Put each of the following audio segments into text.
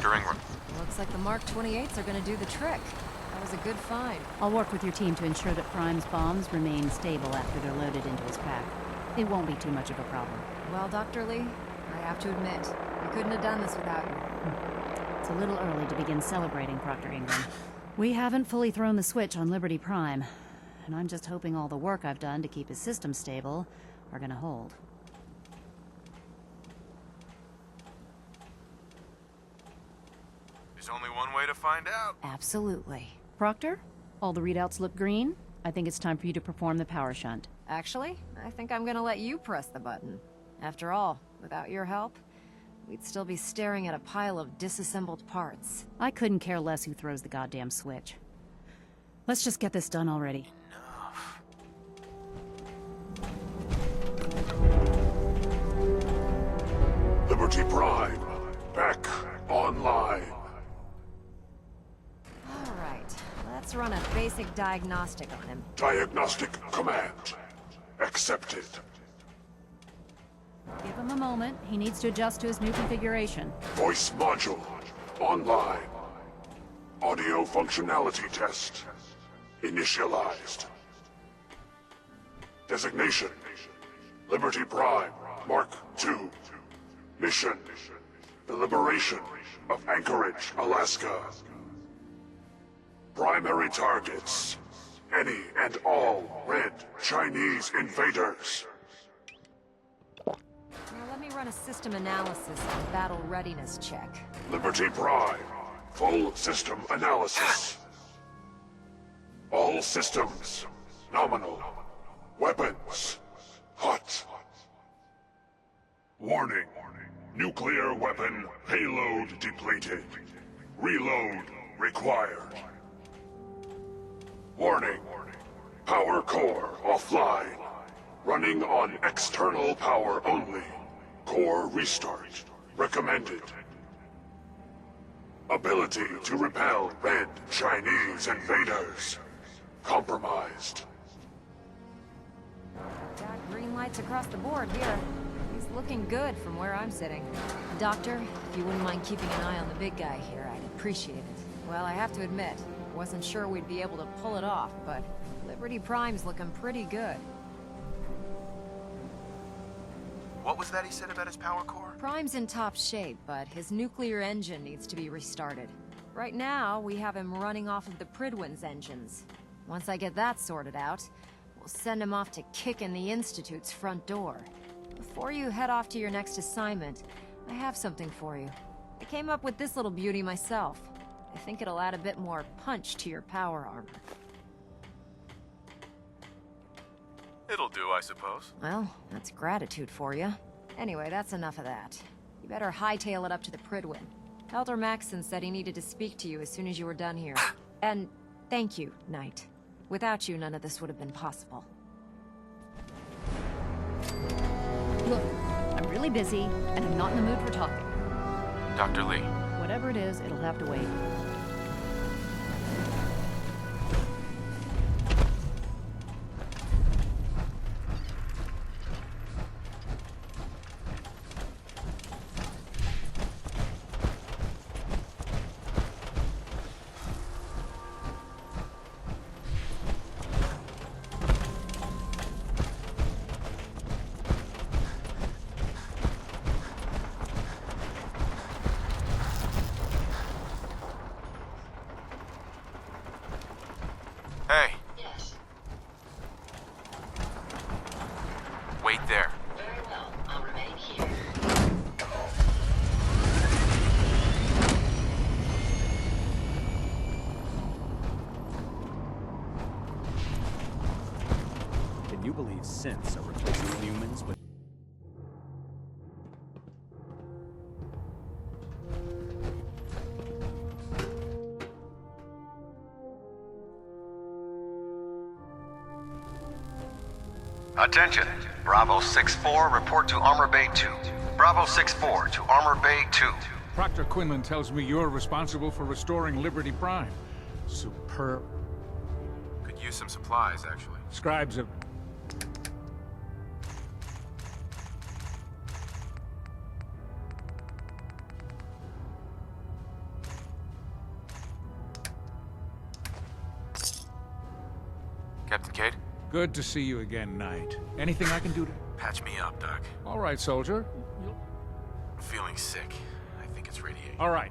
Dr. Ingram. Looks like the Mark 28s are gonna do the trick. That was a good find. I'll work with your team to ensure that Prime's bombs remain stable after they're loaded into his pack. It won't be too much of a problem. Well, Dr. Lee, I have to admit, I couldn't have done this without you. It's a little early to begin celebrating, Proctor Ingram. We haven't fully thrown the switch on Liberty Prime, and I'm just hoping all the work I've done to keep his system stable are gonna hold. There's only one way to find out. Absolutely. Proctor, all the readouts look green. I think it's time for you to perform the power shunt. Actually, I think I'm gonna let you press the button. After all, without your help, we'd still be staring at a pile of disassembled parts. I couldn't care less who throws the goddamn switch. Let's just get this done already. Liberty Prime, back online. All right, let's run a basic diagnostic on him. Diagnostic command accepted. Give him a moment. He needs to adjust to his new configuration. Voice module online. Audio functionality test initialized. Designation: Liberty Prime Mark II. Mission: the liberation of Anchorage, Alaska. Primary targets: any and all red Chinese invaders. Now let me run a system analysis and battle readiness check. Liberty Prime, full system analysis. All systems nominal. Weapons hot. Warning. Nuclear weapon payload depleted. Reload required. Warning. Power core offline. Running on external power only. Core restart recommended. Ability to repel red Chinese invaders compromised. Got green lights across the board here. He's looking good from where I'm sitting. Doctor, if you wouldn't mind keeping an eye on the big guy here, I'd appreciate it. Well, I have to admit, wasn't sure we'd be able to pull it off, but Liberty Prime's looking pretty good. What was that he said about his power core? Prime's in top shape, but his nuclear engine needs to be restarted. Right now, we have him running off of the Prydwen's engines. Once I get that sorted out, we'll send him off to kick in the Institute's front door. Before you head off to your next assignment, I have something for you. I came up with this little beauty myself. I think it'll add a bit more punch to your power armor. It'll do, I suppose. Well, that's gratitude for you. Anyway, that's enough of that. You better hightail it up to the Prydwen. Elder Maxson said he needed to speak to you as soon as you were done here. And thank you, Knight. Without you, none of this would have been possible. Look, I'm really busy, and I'm not in the mood for talking. Dr. Lee. Whatever it is, it'll have to wait. Hey. Wait there. Very well. I'll remain here. Can you believe synths are replacing humans with... Attention! Bravo 6-4, report to Armor Bay 2. Bravo 6-4 to Armor Bay 2. Proctor Quinlan tells me you're responsible for restoring Liberty Prime. Superb. Could use some supplies, actually. Scribes have... Captain Cade? Good to see you again, Knight. Anything I can do to... Patch me up, Doc. All right, soldier. I'm feeling sick. I think it's radiation. All right.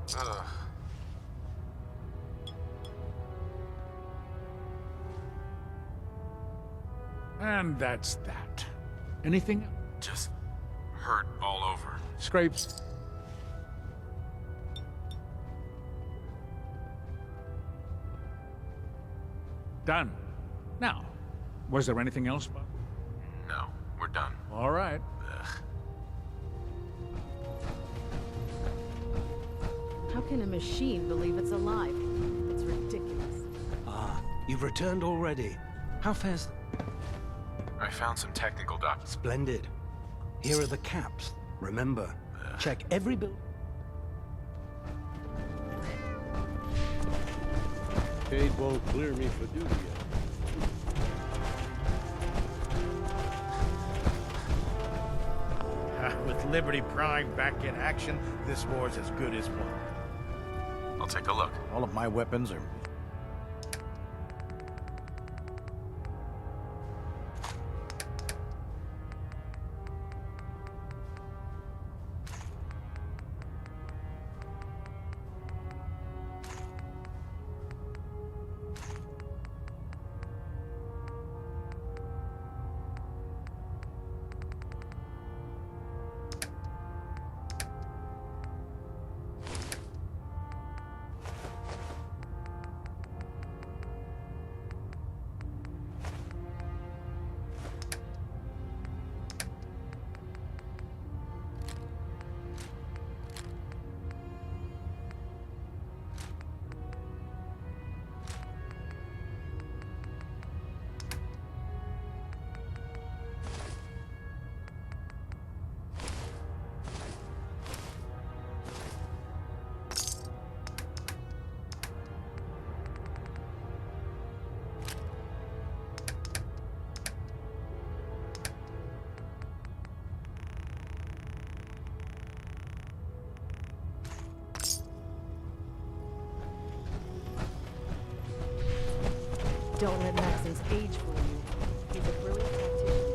And that's that. Anything? Just hurt all over. Scrapes? Done. Now, was there anything else, Bob? No, we're done. All right. Ugh. How can a machine believe it's alive? It's ridiculous. Ah, you've returned already. How fares... I found some technical documents. Splendid. Here are the caps. Remember, check every bill... Cade won't clear me for duty yet. With Liberty Prime back in action, this war's as good as won. I'll take a look. All of my weapons are... Don't let Maxon's age fool you. He's a brilliant tactician.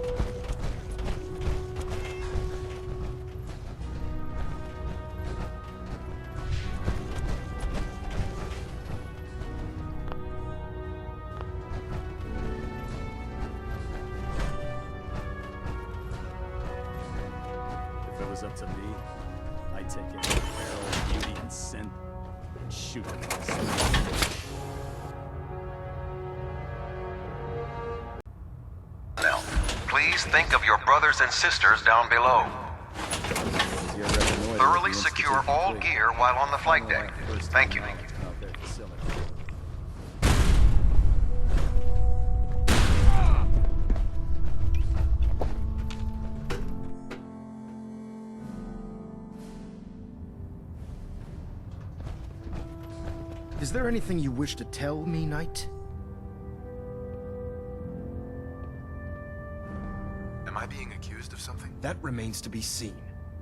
If it was up to me, I'd take every barrel of beauty and sin and shoot it in the stomach. Now, please think of your brothers and sisters down below. Thoroughly secure all gear while on the flight deck. Thank you. Is there anything you wish to tell me, Knight? Am I being accused of something? That remains to be seen.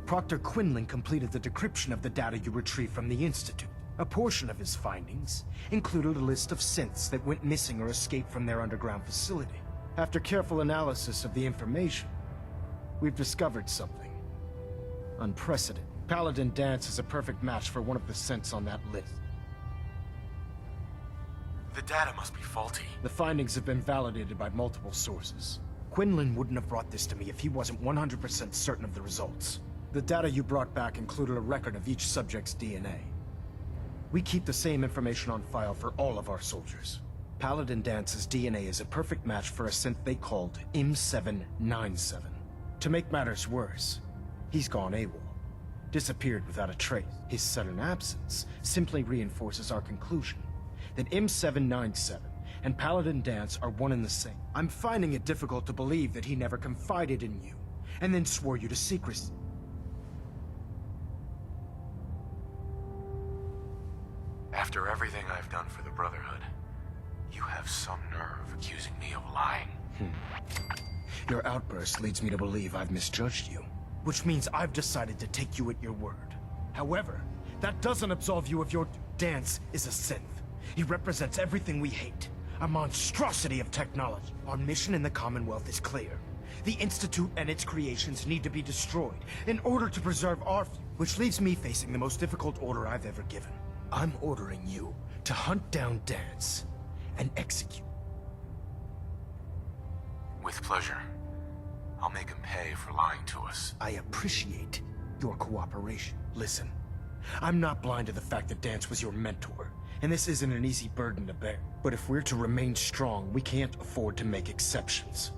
Proctor Quinlan completed the decryption of the data you retrieved from the Institute. A portion of his findings included a list of synths that went missing or escaped from their underground facility. After careful analysis of the information, we've discovered something unprecedented. Paladin Danse is a perfect match for one of the synths on that list. The data must be faulty. The findings have been validated by multiple sources. Quinlan wouldn't have brought this to me if he wasn't 100% certain of the results. The data you brought back included a record of each subject's DNA. We keep the same information on file for all of our soldiers. Paladin Dance's DNA is a perfect match for a synth they called M797. To make matters worse, he's gone AWOL. Disappeared without a trace. His sudden absence simply reinforces our conclusion that M797 and Paladin Danse are one and the same. I'm finding it difficult to believe that he never confided in you, and then swore you to secrecy. After everything I've done for the Brotherhood, you have some nerve accusing me of lying. Your outburst leads me to believe I've misjudged you, which means I've decided to take you at your word. However, that doesn't absolve you of your... Danse is a synth. He represents everything we hate. A monstrosity of technology. Our mission in the Commonwealth is clear. The Institute and its creations need to be destroyed in order to preserve our which leaves me facing the most difficult order I've ever given. I'm ordering you to hunt down Dance and execute. With pleasure. I'll make him pay for lying to us. I appreciate your cooperation. Listen, I'm not blind to the fact that Dance was your mentor, and this isn't an easy burden to bear. But if we're to remain strong, we can't afford to make exceptions.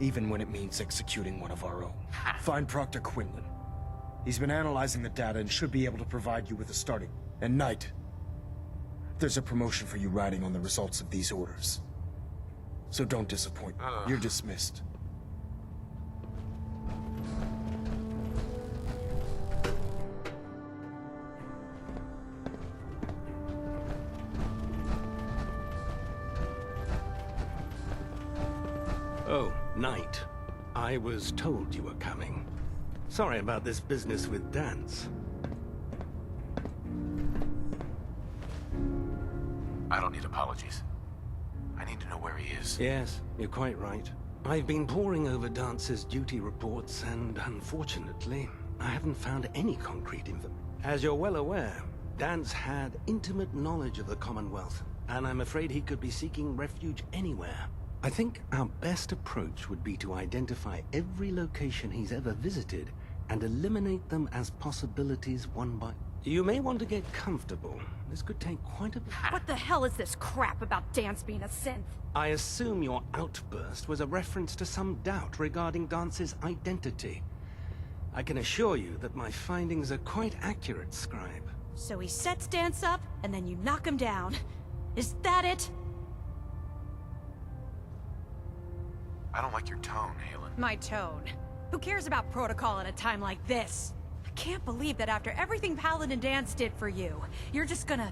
Even when it means executing one of our own. Find Proctor Quinlan. He's been analyzing the data and should be able to provide you with a starting. And Knight, there's a promotion for you riding on the results of these orders. So don't disappoint me. You're dismissed. Oh, Knight. I was told you were coming. Sorry about this business with Dance. I don't need apologies. I need to know where he is. Yes, you're quite right. I've been poring over Dance's duty reports, and unfortunately, I haven't found any concrete info. As you're well aware, Dance had intimate knowledge of the Commonwealth, and I'm afraid he could be seeking refuge anywhere. I think our best approach would be to identify every location he's ever visited and eliminate them as possibilities one by... You may want to get comfortable. This could take quite a bit... What the hell is this crap about Dance being a synth? I assume your outburst was a reference to some doubt regarding Dance's identity. I can assure you that my findings are quite accurate, Scribe. So he sets Dance up, and then you knock him down. Is that it? I don't like your tone, Halen. My tone. Who cares about protocol at a time like this? I can't believe that after everything Paladin Dance did for you, you're just gonna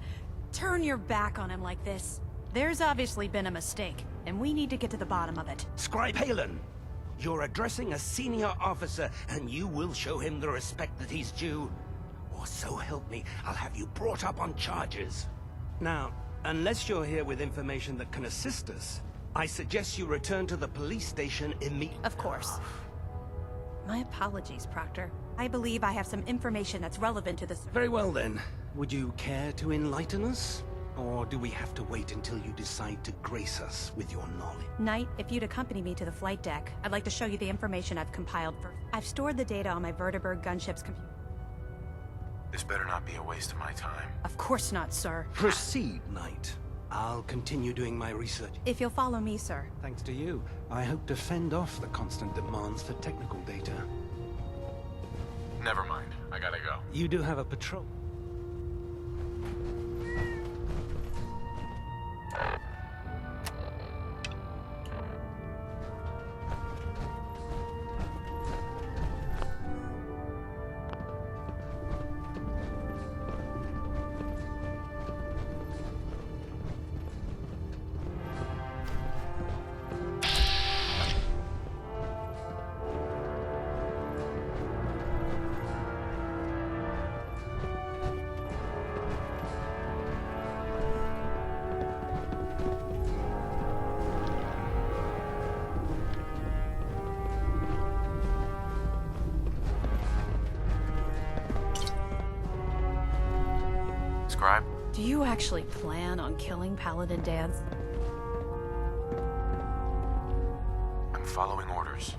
turn your back on him like this. There's obviously been a mistake, and we need to get to the bottom of it. Scribe Halen, you're addressing a senior officer, and you will show him the respect that he's due. Or so help me, I'll have you brought up on charges. Now, unless you're here with information that can assist us, I suggest you return to the police station immediately. Of course. My apologies, Proctor. I believe I have some information that's relevant to this. Very well then. Would you care to enlighten us? Or do we have to wait until you decide to grace us with your knowledge? Knight, if you'd accompany me to the flight deck, I'd like to show you the information I've compiled for... I've stored the data on my Vertibird gunship's computer. This better not be a waste of my time. Of course not, sir. Proceed, Knight. I'll continue doing my research. If you'll follow me, sir. Thanks to you, I hope to fend off the constant demands for technical data. Never mind. I gotta go. You do have a patrol. Scribe? Do you actually plan on killing Paladin Dance? I'm following orders.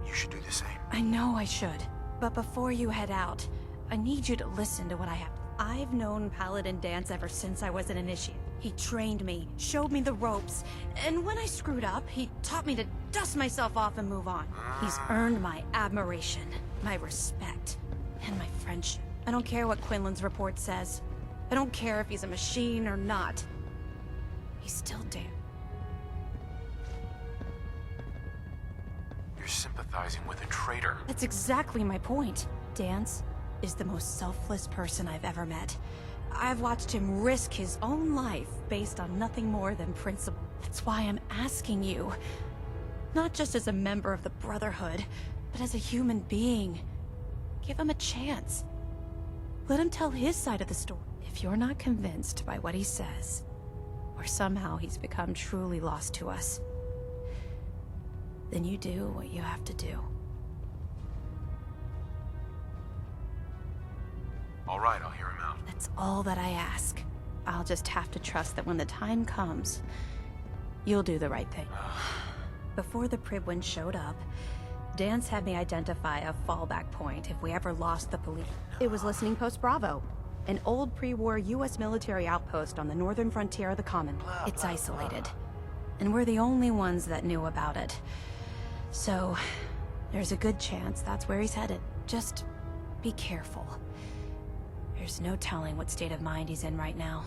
You should do the same. I know I should. But before you head out, I need you to listen to what I have. I've known Paladin Dance ever since I was an initiate. He trained me, showed me the ropes, and when I screwed up, he taught me to dust myself off and move on. He's earned my admiration, my respect, and my friendship. I don't care what Quinlan's report says. I don't care if he's a machine or not. He's still Dan. You're sympathizing with a traitor. That's exactly my point. Dance is the most selfless person I've ever met. I've watched him risk his own life based on nothing more than principle. That's why I'm asking you. Not just as a member of the Brotherhood, but as a human being. Give him a chance. Let him tell his side of the story. If you're not convinced by what he says, or somehow he's become truly lost to us, then you do what you have to do. All right, I'll hear him out. That's all that I ask. I'll just have to trust that when the time comes, you'll do the right thing. Before the Prydwen showed up, Dance had me identify a fallback point if we ever lost the police. It was Listening Post Bravo, an old pre-war U.S. military outpost on the northern frontier of the Common. It's isolated, and we're the only ones that knew about it. So, there's a good chance that's where he's headed. Just be careful. There's no telling what state of mind he's in right now,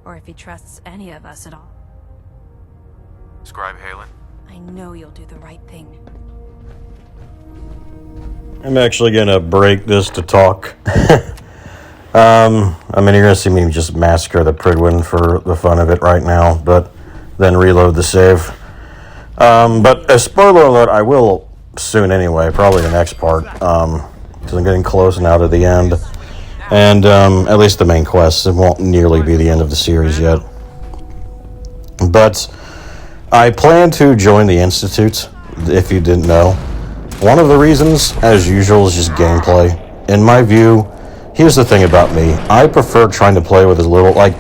or if he trusts any of us at all. Scribe Halen? I know you'll do the right thing. I'm actually gonna break this to talk. I mean, you're gonna see me just massacre the Prydwen for the fun of it right now, but then reload the save. But a spoiler alert, I will soon anyway, probably the next part, because I'm getting close now to the end. And at least the main quest. It won't nearly be the end of the series yet. But I plan to join the Institute, if you didn't know. One of the reasons, as usual, is just gameplay. In my view, here's the thing about me. I prefer trying to play with as little, like,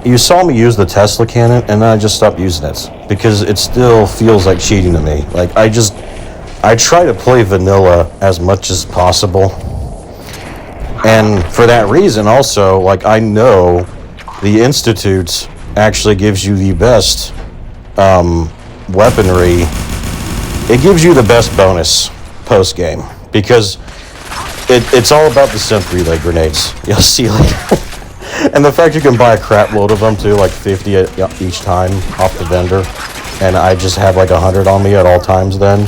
you saw me use the Tesla cannon, and then I just stopped using it. Because it still feels like cheating to me. Like, I try to play vanilla as much as possible. And for that reason, also, like, I know the Institute actually gives you the best weaponry. It gives you the best bonus post-game, because it's all about the synth relay grenades. You'll see, like, and the fact you can buy a crap load of them, too, like 50 each time off the vendor, and I just have, like, 100 on me at all times then,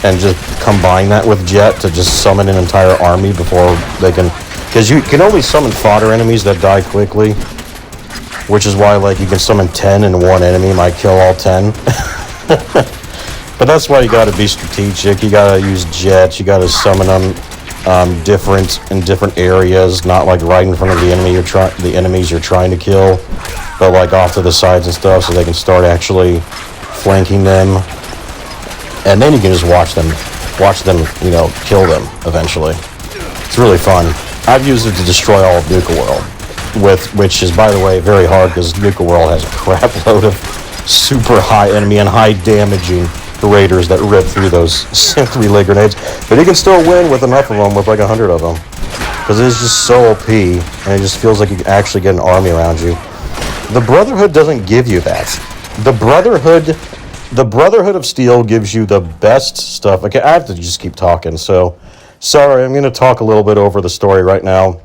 and just combine that with Jet to just summon an entire army before they can... Because you can only summon fodder enemies that die quickly, which is why, like, you can summon 10 and one enemy might kill all 10. But that's why you gotta be strategic. You gotta use jets, you gotta summon them in different areas, not like right in front of the enemies you're trying to kill, but like off to the sides and stuff, so they can start actually flanking them. And then you can just watch them, you know, kill them eventually. It's really fun. I've used it to destroy all of Nuka World, which is, by the way, very hard because Nuka World has a crap load of super high enemy and high damaging raiders that rip through those synth relay grenades. But you can still win with enough of them, with like 100 of them, because it's just so OP, and it just feels like you can actually get an army around you. The Brotherhood doesn't give you that. The Brotherhood of Steel gives you the best stuff. Okay, I have to just keep talking, so sorry, I'm going to talk a little bit over the story right now,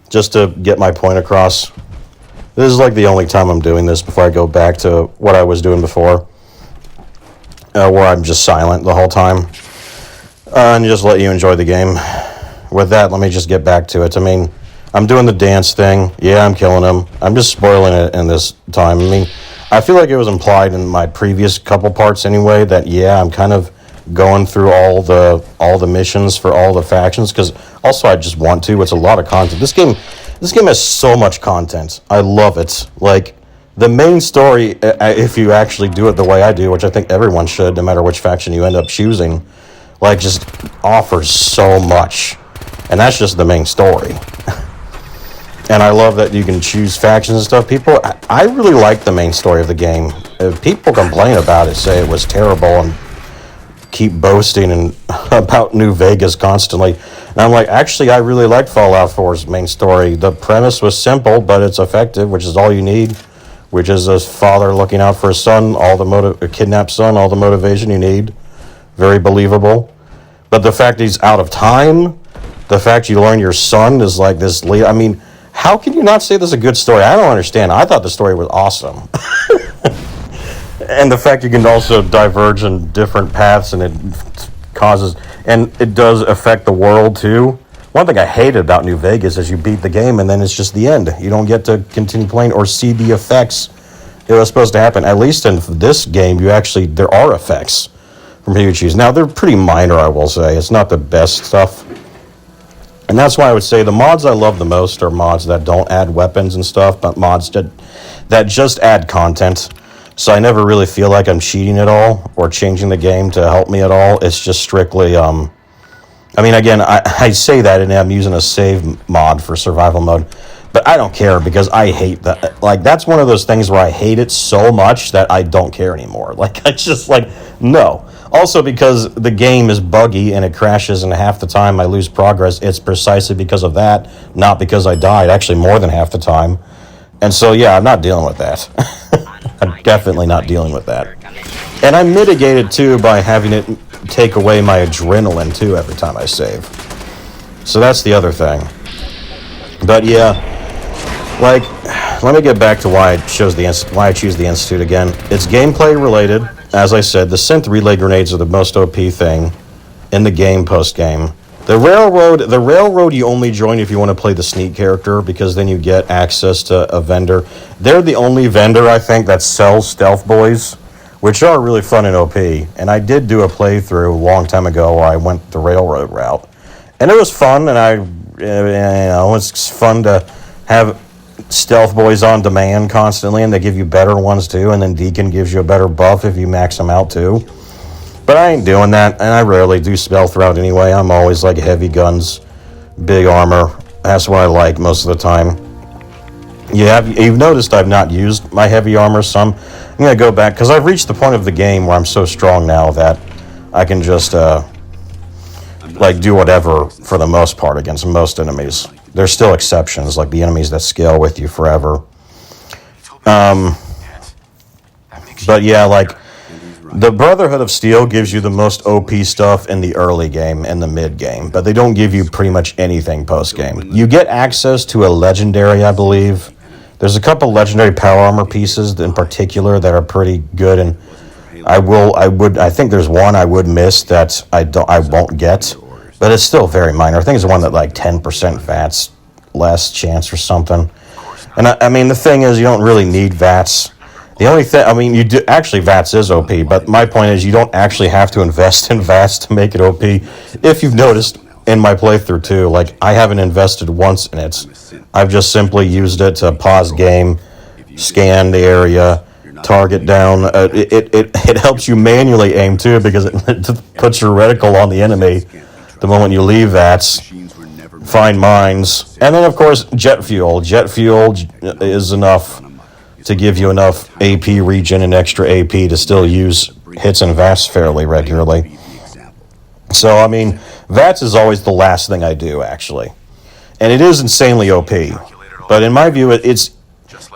just to get my point across. This is like the only time I'm doing this before I go back to what I was doing before, where I'm just silent the whole time, and just let you enjoy the game. With that, let me just get back to it. I mean, I'm doing the dance thing. Yeah, I'm killing him. I'm just spoiling it in this time. I mean, I feel like it was implied in my previous couple parts anyway that, yeah, I'm kind of going through all the missions for all the factions, because also I just want to. It's a lot of content. This game has so much content. I love it. Like, the main story, if you actually do it the way I do, which I think everyone should, no matter which faction you end up choosing, like, just offers so much. And that's just the main story. And I love that you can choose factions and stuff. I really like the main story of the game. If people complain about it, say it was terrible, and keep boasting about New Vegas constantly. And I'm like, actually, I really liked Fallout 4's main story. The premise was simple, but it's effective, which is all you need, which is a father looking out for his son, a kidnapped son, all the motivation you need. Very believable. But the fact he's out of time, the fact you learn your son is like this lead. I mean, how can you not say this is a good story? I don't understand. I thought the story was awesome. And the fact you can also diverge in different paths, and it does affect the world too. One thing I hated about New Vegas is you beat the game and then it's just the end. You don't get to continue playing or see the effects it was supposed to happen. At least in this game, there are effects from who you choose. Now, they're pretty minor, I will say. It's not the best stuff. And that's why I would say the mods I love the most are mods that don't add weapons and stuff, but mods that just add content. So I never really feel like I'm cheating at all or changing the game to help me at all. It's just strictly, I mean, again, I say that and I'm using a save mod for survival mode, but I don't care because I hate that. Like, that's one of those things where I hate it so much that I don't care anymore. Like, I just, like, no. Also, because the game is buggy and it crashes, and half the time I lose progress, it's precisely because of that, not because I died, actually more than half the time. And so, yeah, I'm not dealing with that. I'm definitely not dealing with that. And I mitigate it, too, by having it take away my adrenaline, too, every time I save. So that's the other thing. But, yeah, like, let me get back to why I choose the Institute again. It's gameplay related. As I said, the synth relay grenades are the most OP thing in the game post-game. The railroad you only join if you want to play the sneak character, because then you get access to a vendor. They're the only vendor, I think, that sells stealth boys, which are really fun and OP. And I did do a playthrough a long time ago where I went the railroad route. And it was fun, and it's fun to have stealth boys on demand constantly, and they give you better ones too, and then Deacon gives you a better buff if you max them out too. But I ain't doing that, and I rarely do stealth route anyway. I'm always like heavy guns, big armor. That's what I like most of the time. You've noticed I've not used my heavy armor some. I'm gonna go back because I've reached the point of the game where I'm so strong now that I can just like do whatever for the most part against most enemies. There's still exceptions, like the enemies that scale with you forever. But yeah, like, the Brotherhood of Steel gives you the most OP stuff in the early game and the mid game, but they don't give you pretty much anything post game. You get access to a legendary, I believe. There's a couple legendary power armor pieces in particular that are pretty good, and I think there's one I would miss that I won't get. But it's still very minor. I think it's the one that like 10% VATS less chance or something. And I mean, the thing is, you don't really need VATS. The only thing, I mean, you do actually VATS is OP, but my point is you don't actually have to invest in VATS to make it OP. If you've noticed in my playthrough too, like, I haven't invested once in it. I've just simply used it to pause game, scan the area, target down. It helps you manually aim too, because it puts your reticle on the enemy the moment you leave VATS. Find mines, and then of course jet fuel. Jet fuel is enough to give you enough AP regen and extra AP to still use hits and VATS fairly regularly. So I mean, VATS is always the last thing I do, actually, and it is insanely OP. But in my view, it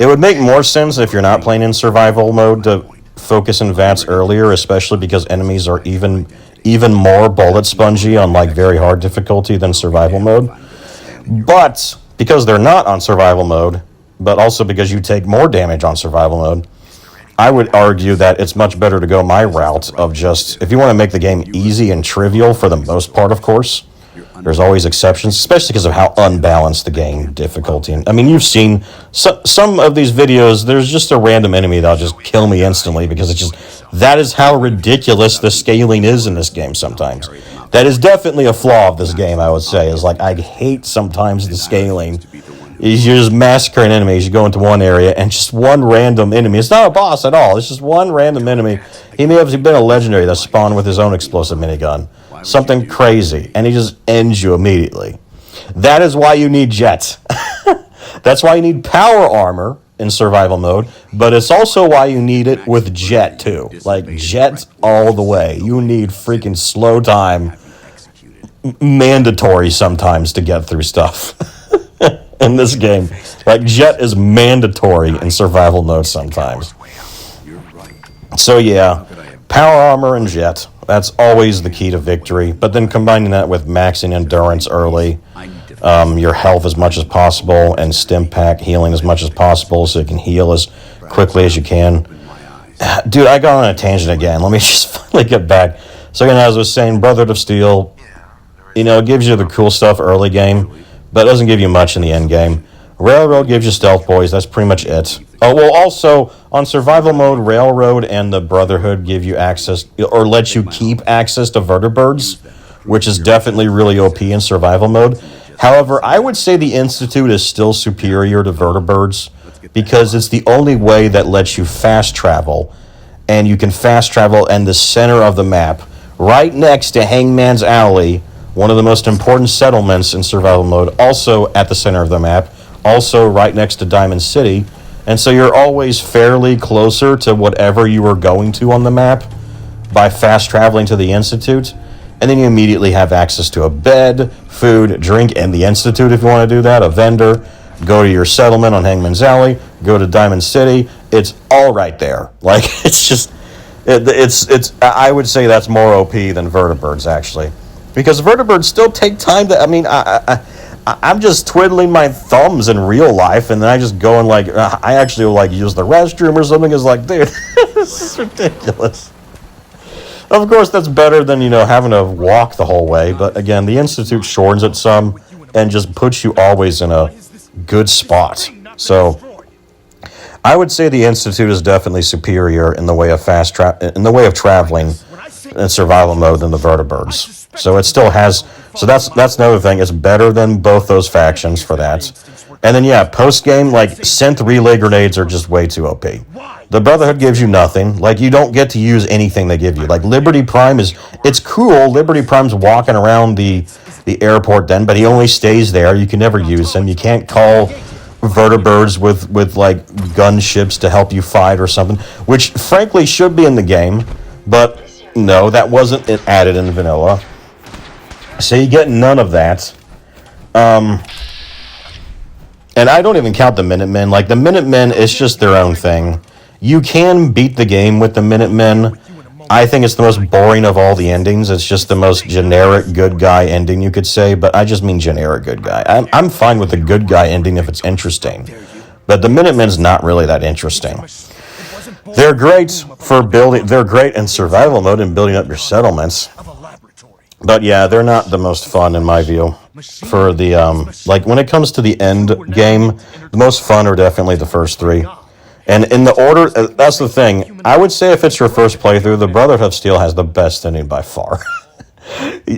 would make more sense if you're not playing in survival mode to focus in VATS earlier, especially because enemies are even more bullet spongy on like very hard difficulty than survival mode. But because they're not on survival mode, but also because you take more damage on survival mode, I would argue that it's much better to go my route of just, if you want to make the game easy and trivial for the most part, of course, there's always exceptions, especially because of how unbalanced the game difficulty. I mean, you've seen some of these videos, there's just a random enemy that'll just kill me instantly because it's just, that is how ridiculous the scaling is in this game sometimes. That is definitely a flaw of this game, I would say, is like, I hate sometimes the scaling. You're just massacring enemies. You go into one area and just one random enemy. It's not a boss at all. It's just one random enemy. He may have been a legendary that spawned with his own explosive minigun. Something crazy. And he just ends you immediately. That is why you need Jet. That's why you need power armor in survival mode. But it's also why you need it with Jet too. Like, Jet all the way. You need freaking slow time. Mandatory sometimes to get through stuff. In this game, like, Jet is mandatory in survival mode sometimes. So yeah, power armor and Jet, that's always the key to victory. But then combining that with maxing endurance early, your health as much as possible, and stim pack healing as much as possible so you can heal as quickly as you can. Dude, I got on a tangent again. Let me just finally get back. So again, as I was saying, Brotherhood of Steel, it gives you the cool stuff early game, but it doesn't give you much in the end game. Railroad gives you stealth boys. That's pretty much it. Oh, well, also, on survival mode, Railroad and the Brotherhood give you access, or let you keep access to vertibirds, which is definitely really OP in survival mode. However, I would say the Institute is still superior to Vertibirds because it's the only way that lets you fast travel, and you can fast travel in the center of the map, right next to Hangman's Alley, one of the most important settlements in survival mode, also at the center of the map, also right next to Diamond City, and so you're always fairly closer to whatever you were going to on the map by fast traveling to the Institute, and then you immediately have access to a bed, food, drink, and the Institute if you want to do that, a vendor, go to your settlement on Hangman's Alley, go to Diamond City, it's all right there. Like, it's just, it's I would say that's more OP than Vertibirds, actually. Because Vertibirds still take time to, I mean, I'm just twiddling my thumbs in real life, and then I just go and, like, I actually will, like, use the restroom or something. It's like, dude, this is ridiculous. Of course, that's better than, you know, having to walk the whole way. But again, the Institute shortens it some and just puts you always in a good spot. So I would say the Institute is definitely superior in the way of traveling in survival mode than the Vertibirds. So it still has. So that's another thing. It's better than both those factions for that. And then yeah, post game, like, synth relay grenades are just way too OP. The Brotherhood gives you nothing. Like, you don't get to use anything they give you. Like, Liberty Prime it's cool. Liberty Prime's walking around the airport then, but he only stays there. You can never use him. You can't call Vertibirds with like gunships to help you fight or something, which frankly should be in the game, but no, that wasn't added in vanilla. So you get none of that. And I don't even count the Minutemen. Like, the Minutemen is just their own thing. You can beat the game with the Minutemen. I think it's the most boring of all the endings. It's just the most generic good guy ending, you could say, but I just mean generic good guy. I'm fine with the good guy ending if it's interesting, but the Minutemen's not really that interesting. They're great for building, they're great in survival mode and building up your settlements, but yeah, they're not the most fun in my view. For the, like, when it comes to the end game, the most fun are definitely the first three. And in the order, that's the thing. I would say if it's your first playthrough, the Brotherhood of Steel has the best ending by far.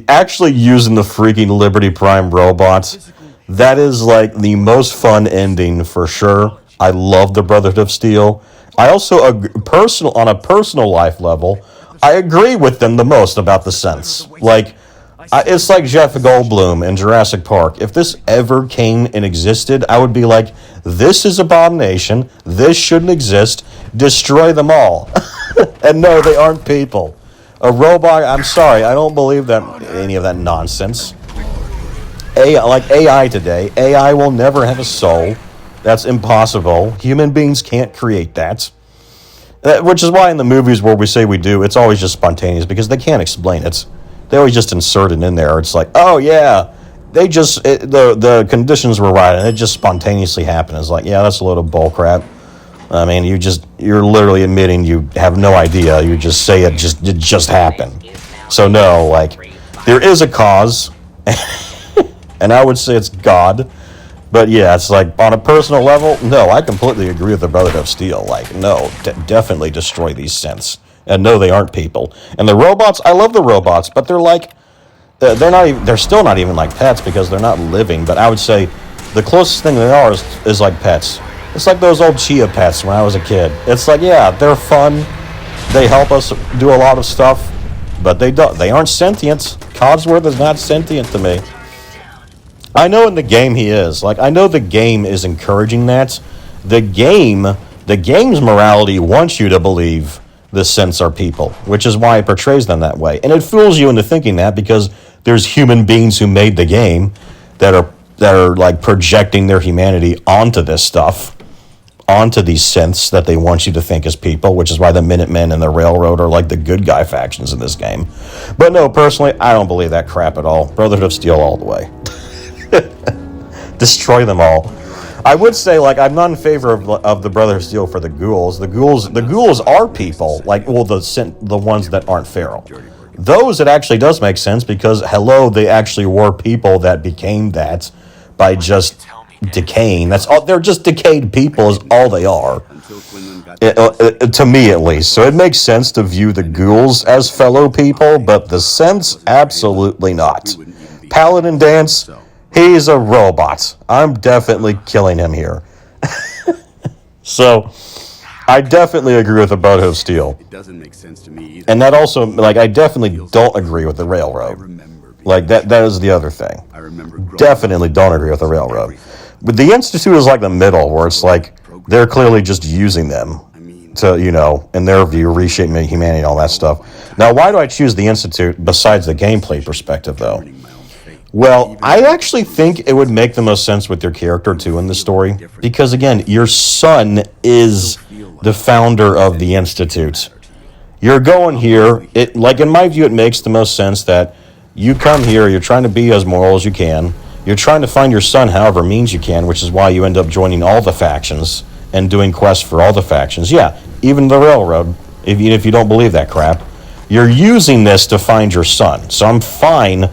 Actually using the freaking Liberty Prime robots, that is like the most fun ending for sure. I love the Brotherhood of Steel. I also, on a personal life level, I agree with them the most about the sense. Like, it's like Jeff Goldblum in Jurassic Park. If this ever came and existed, I would be like, this is abomination, this shouldn't exist, destroy them all. And no, they aren't people. A robot, I'm sorry, I don't believe that any of that nonsense. Like AI today, AI will never have a soul. That's impossible. Human beings can't create that. Which is why in the movies where we say we do, it's always just spontaneous, because they can't explain it. They always just insert it in there. It's like, oh yeah, the conditions were right, and it just spontaneously happened. It's like, yeah, that's a load of bull crap. I mean, you're literally admitting you have no idea. You just say it just happened. So no, like, there is a cause, and I would say it's God. But yeah, it's like, on a personal level, no, I completely agree with the Brotherhood of Steel. Like, no, definitely destroy these synths. And no, they aren't people. And the robots, I love the robots, but they're like, they're still not even like pets because they're not living. But I would say the closest thing they are is like pets. It's like those old Chia pets when I was a kid. It's like, yeah, they're fun. They help us do a lot of stuff, but they aren't sentient. Codsworth is not sentient to me. I know in the game he is. Like, I know the game is encouraging that. The game's morality wants you to believe the synths are people, which is why it portrays them that way. And it fools you into thinking that because there's human beings who made the game that are like projecting their humanity onto this stuff, onto these synths that they want you to think is people, which is why the Minutemen and the Railroad are like the good guy factions in this game. But no, personally, I don't believe that crap at all. Brotherhood of Steel all the way. Destroy them all. I would say, like, I'm not in favor of the Brotherhood of Steel for the ghouls. The ghouls are people, like, well, the ones that aren't feral. Those, it actually does make sense because, hello, they actually were people that became that by just decaying. That's all. They're just decayed people is all they are. To me, at least. So it makes sense to view the ghouls as fellow people, but the synths, absolutely not. Paladin Dance, He's a robot. I'm definitely killing him here. So, I definitely agree with the Brotherhood of Steel. It doesn't make sense to me either. And that also, like, I definitely don't agree with the Railroad. Like, that is the other thing. I remember Definitely don't agree with the Railroad. But the Institute is like the middle, where it's like, they're clearly just using them to, you know, in their view, reshape humanity and all that stuff. Now, why do I choose the Institute besides the gameplay perspective, though? Well, I actually think it would make the most sense with your character, too, in the story. Because, again, your son is the founder of the Institute. You're going here, like, in my view, it makes the most sense that you come here, you're trying to be as moral as you can. You're trying to find your son however means you can, which is why you end up joining all the factions and doing quests for all the factions. Yeah, even the Railroad, even if you don't believe that crap. You're using this to find your son. So I'm fine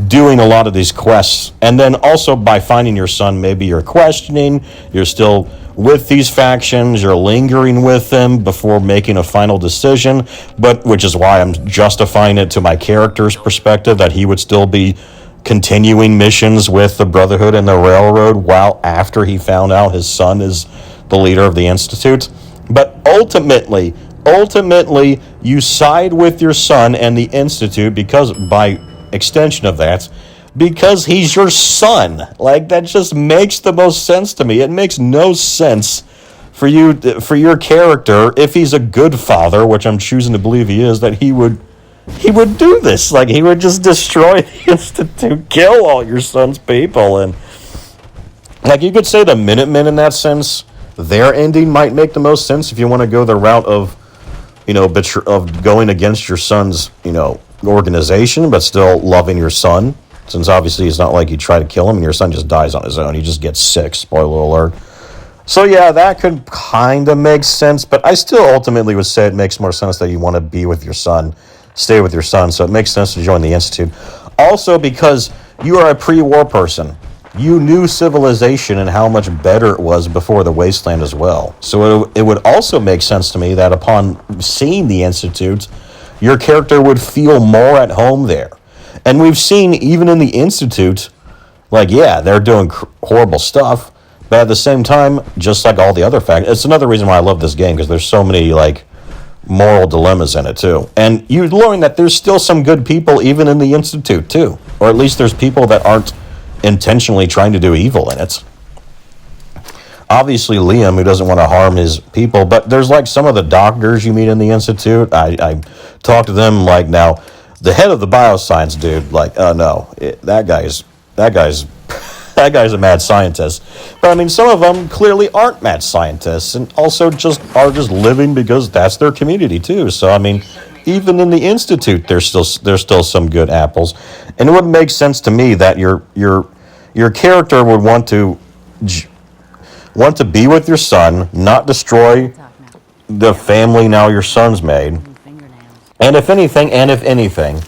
doing a lot of these quests. And then also by finding your son, maybe you're questioning, you're still with these factions, you're lingering with them before making a final decision, but which is why I'm justifying it to my character's perspective that he would still be continuing missions with the Brotherhood and the Railroad while after he found out his son is the leader of the Institute. But ultimately, you side with your son and the Institute because, by extension of that, because he's your son. Like, that just makes the most sense to me. It makes no sense for you, for your character, if he's a good father, which I'm choosing to believe he is, that he would do this. Like, he would just destroy the Institute, kill all your son's people, and like, you could say the Minutemen in that sense, their ending might make the most sense if you want to go the route of, you know, of going against your son's, you know, organization, but still loving your son. Since obviously it's not like you try to kill him and your son just dies on his own. He just gets sick, spoiler alert. So yeah, that could kind of make sense, but I still ultimately would say it makes more sense that you want to be with your son, stay with your son, so it makes sense to join the Institute. Also because you are a pre-war person. You knew civilization and how much better it was before the Wasteland as well. So it would also make sense to me that upon seeing the Institute, your character would feel more at home there. And we've seen, even in the Institute, like, yeah, they're doing horrible stuff, but at the same time, just like all the other factions, it's another reason why I love this game, because there's so many, like, moral dilemmas in it, too. And you learn that there's still some good people even in the Institute, too. Or at least there's people that aren't intentionally trying to do evil in it. Obviously, Liam, who doesn't want to harm his people, but there's, like, some of the doctors you meet in the Institute. I talk to them, like, now, the head of the bioscience dude, like, that guy's a mad scientist. But I mean, some of them clearly aren't mad scientists, and also are just living because that's their community too. So I mean, even in the Institute, there's still some good apples, and it would make sense to me that your character would want to be with your son, not destroy the family now your son's made. And if anything,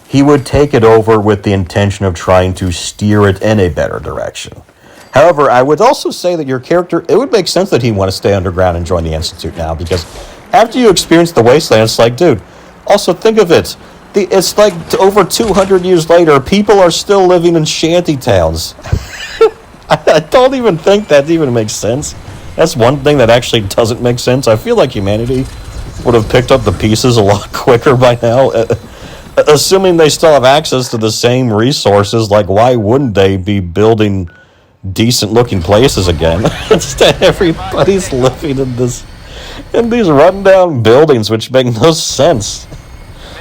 he would take it over with the intention of trying to steer it in a better direction. However, I would also say that your character, it would make sense that he'd want to stay underground and join the Institute now, because after you experience the Wasteland, it's like, dude, also think of it. It's like over 200 years later, people are still living in shanty towns. I don't even think that even makes sense. That's one thing that actually doesn't make sense. I feel like humanity would have picked up the pieces a lot quicker by now. Assuming they still have access to the same resources, like, why wouldn't they be building decent-looking places again? Instead, everybody's living in these run-down buildings, which make no sense.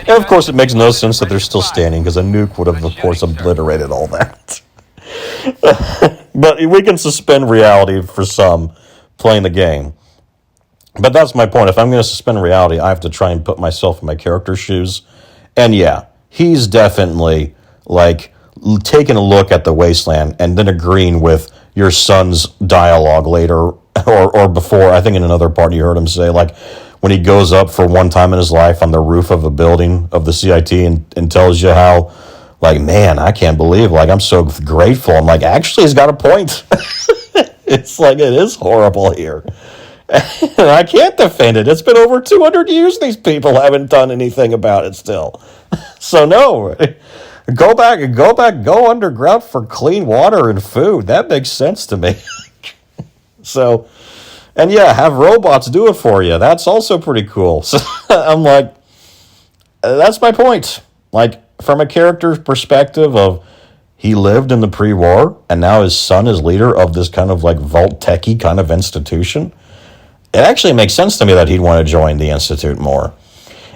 And, of course, it makes no sense that they're still standing, because a nuke would have, of course, obliterated all that. But we can suspend reality for some playing the game. But that's my point. If I'm going to suspend reality, I have to try and put myself in my character's shoes. And yeah, he's definitely, like, taking a look at the Wasteland and then agreeing with your son's dialogue later or before. I think in another part you heard him say, like, when he goes up for one time in his life on the roof of a building of the CIT and tells you how, like, man, I can't believe, like, I'm so grateful. I'm like, actually, he's got a point. It's like, it is horrible here. And I can't defend it. It's been over 200 years these people haven't done anything about it still. So no, Go underground for clean water and food. That makes sense to me. So, and yeah, have robots do it for you. That's also pretty cool. So I'm like, that's my point. Like, from a character's perspective of he lived in the pre-war and now his son is leader of this kind of like vault techie kind of institution. It actually makes sense to me that he'd want to join the Institute more.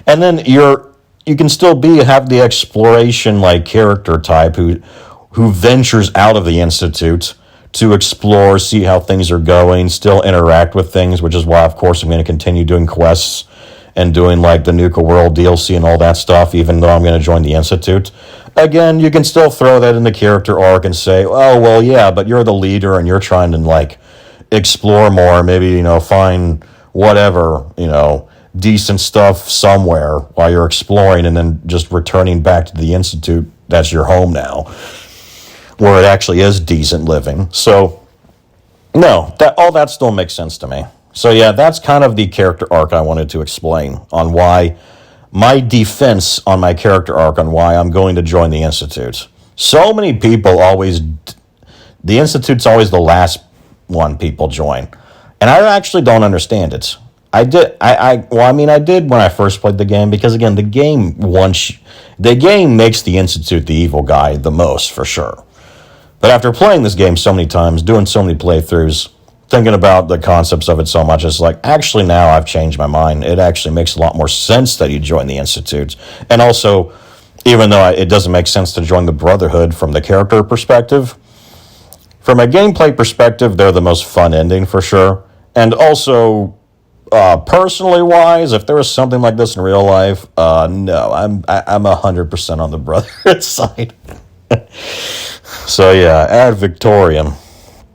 And then you can still have the exploration like character type who ventures out of the Institute to explore, see how things are going, still interact with things, which is why, of course, I'm going to continue doing quests and doing like the Nuka World DLC and all that stuff, even though I'm going to join the Institute. Again, you can still throw that in the character arc and say, oh, well, yeah, but you're the leader and you're trying to like explore more, maybe, find whatever, decent stuff somewhere while you're exploring and then just returning back to the Institute. That's your home now, where it actually is decent living. So, no, all that still makes sense to me. So, yeah, that's kind of the character arc I wanted to explain on why my defense on my character arc on why I'm going to join the Institute. So many people the Institute's always the last one people join. And I actually don't understand it. I did when I first played the game, because again, the game makes the Institute the evil guy the most, for sure. But after playing this game so many times, doing so many playthroughs, thinking about the concepts of it so much, it's like, actually now I've changed my mind. It actually makes a lot more sense that you join the Institute. And also, even though it doesn't make sense to join the Brotherhood from the character perspective, from a gameplay perspective, they're the most fun ending for sure. And also, personally wise, if there was something like this in real life, no, I'm 100% on the Brotherhood side. So yeah, ad Victoriam.